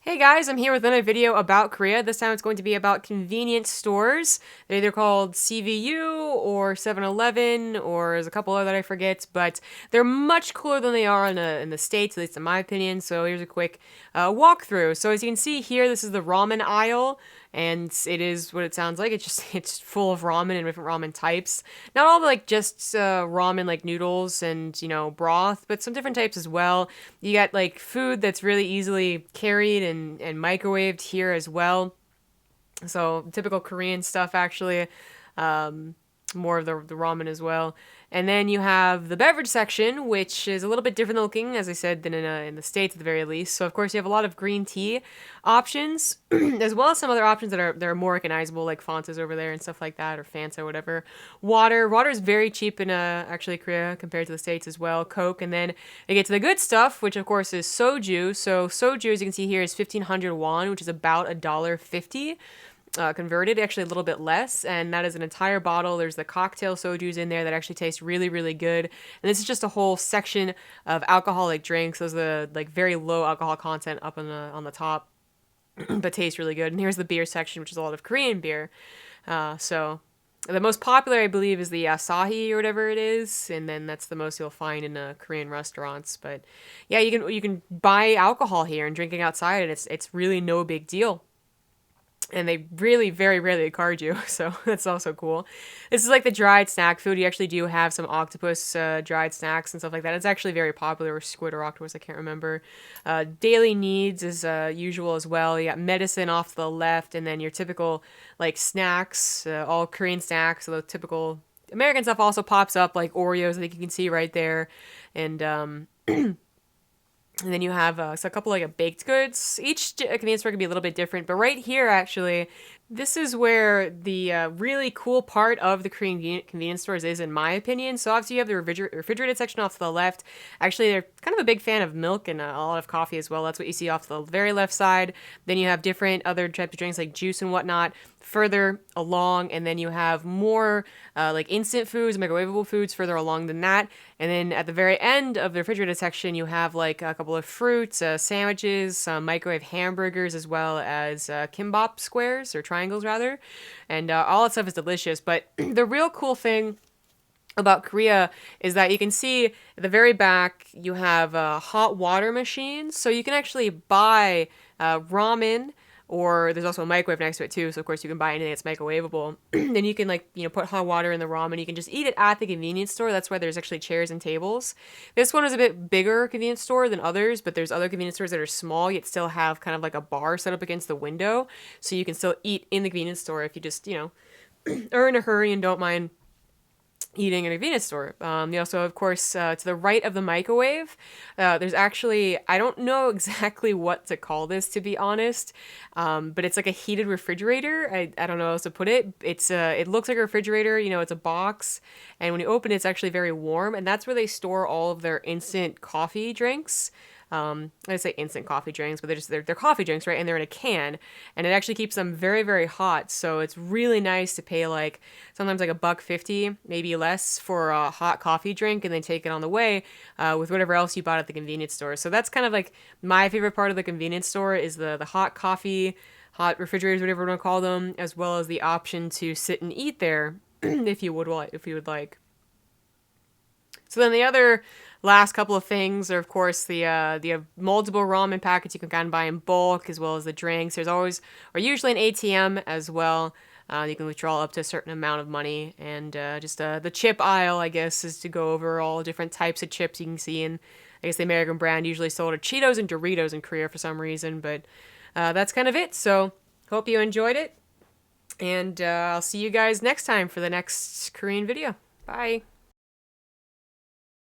Hey guys, I'm here with another video about Korea. This time it's going to be about convenience stores. They're either called CVU or 7-Eleven, or there's a couple other that I forget, but they're much cooler than they are in the States, at least in my opinion. So here's a quick walkthrough. So as you can see here, this is the ramen aisle, and it is what it sounds like. It's full of ramen and different ramen types. Not all like just ramen like noodles and broth, but some different types as well. You got like food that's really easily carried and microwaved here as well. So typical Korean stuff actually. More of the ramen as well. And then you have the beverage section, which is a little bit different looking, as I said, than in the States at the very least. So of course you have a lot of green tea options, as well as some other options that are more recognizable, like Fanta's over there and stuff like that, or Fanta, or whatever. Water is very cheap in actually Korea compared to the States as well. Coke, and then they get to the good stuff, which of course is soju. So soju, as you can see here, is 1,500 won, which is about $1.50. Converted, actually a little bit less, and that is an entire bottle. There's the cocktail soju's in there that actually taste really, really good. And this is just a whole section of alcoholic drinks. Those are the like very low alcohol content up on the top, but taste really good. And here's the beer section, which is a lot of Korean beer. So the most popular, I believe, is the Asahi or whatever it is, and then that's the most you'll find in Korean restaurants. But yeah, you can buy alcohol here and drinking outside, and it's really no big deal. And they really very rarely card you, so that's also cool. This is like the dried snack food. You actually do have some octopus dried snacks and stuff like that. It's actually very popular, or squid or octopus, I can't remember. Daily needs is usual as well. You got medicine off to the left, and then your typical like snacks, all Korean snacks. So the typical American stuff also pops up, like Oreos, I think you can see right there. And and then you have so a couple like baked goods. Each convenience store can be a little bit different, but right here actually, this is where the really cool part of the Korean convenience stores is, in my opinion. So obviously you have the refrigerated section off to the left. Actually, they're kind of a big fan of milk and a lot of coffee as well. That's what you see off to the very left side. Then you have different other types of drinks like juice and whatnot further along, and then you have more like instant foods, microwavable foods further along than that. And then at the very end of the refrigerated section, you have like a couple of fruits, sandwiches, some microwave hamburgers, as well as kimbap squares, or triangles rather. And all that stuff is delicious. But the real cool thing about Korea is that you can see at the very back you have hot water machines, so you can actually buy ramen, or there's also a microwave next to it too, so of course you can buy anything that's microwavable. Then you can put hot water in the ramen. You can just eat it at the convenience store. That's why there's actually chairs and tables. This one is a bit bigger convenience store than others, but there's other convenience stores that are small yet still have kind of like a bar set up against the window, so you can still eat in the convenience store if you just are in a hurry and don't mind eating in a convenience store. You also, of course, to the right of the microwave, there's actually, I don't know exactly what to call this, to be honest, but it's like a heated refrigerator. I don't know how else to put it. It looks like a refrigerator, it's a box, and when you open it, it's actually very warm, and that's where they store all of their instant coffee drinks. I say instant coffee drinks, but they're coffee drinks, right? And they're in a can, and it actually keeps them very, very hot. So it's really nice to pay like sometimes like $1.50, maybe less, for a hot coffee drink, and then take it on the way with whatever else you bought at the convenience store. So that's kind of like my favorite part of the convenience store is the hot coffee, hot refrigerators, whatever you want to call them, as well as the option to sit and eat there if you would like. So then the other last couple of things are, of course, the multiple ramen packets you can kind of buy in bulk, as well as the drinks. There's always, or usually, an ATM as well. You can withdraw up to a certain amount of money. And just the chip aisle, I guess, is to go over all different types of chips you can see. And I guess the American brand usually sold are Cheetos and Doritos in Korea for some reason. But that's kind of it. So hope you enjoyed it. And I'll see you guys next time for the next Korean video. Bye.